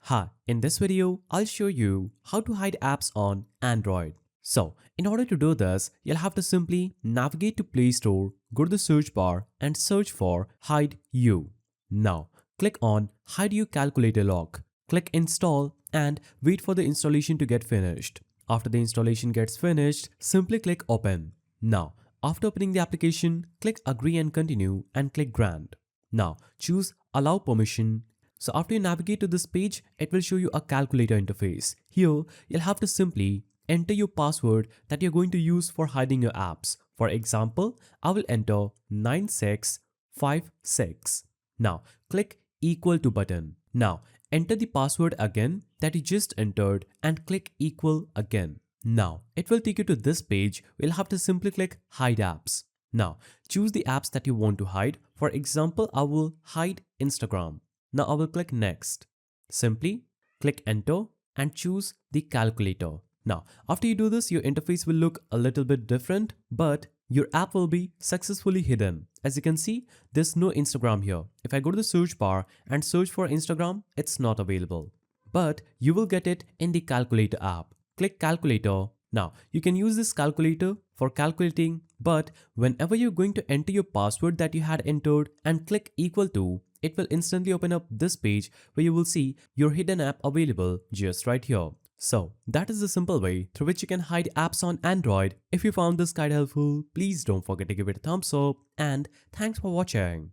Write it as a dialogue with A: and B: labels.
A: Hi, in this video, I'll show you how to hide apps on Android. So, in order to do this, you'll have to simply navigate to Play Store, go to the search bar and search for Hide You. Now, click on Hide You Calculator Lock. Click Install and wait for the installation to get finished. After the installation gets finished, simply click Open. Now, after opening the application, click Agree and Continue and click Grant. Now, choose Allow Permission. So after you navigate to this page, it will show you a calculator interface. Here, you'll have to simply enter your password that you're going to use for hiding your apps. For example, I will enter 9656. Now, click Equal to button. Now, enter the password again that you just entered and click Equal again. Now, it will take you to this page. You'll have to simply click Hide Apps. Now, choose the apps that you want to hide. For example, I will hide Instagram. Now I will click Next. Simply click Enter and choose the calculator. Now, after you do this, your interface will look a little bit different, but your app will be successfully hidden. As you can see, there's no Instagram here. If I go to the search bar and search for Instagram, it's not available. But you will get it in the calculator app. Click Calculator. Now, you can use this calculator for calculating, but whenever you're going to enter your password that you had entered and click Equal to, it will instantly open up this page where you will see your hidden app available just right here. So that is the simple way through which you can hide apps on Android. If you found this guide helpful, please don't forget to give it a thumbs up and thanks for watching.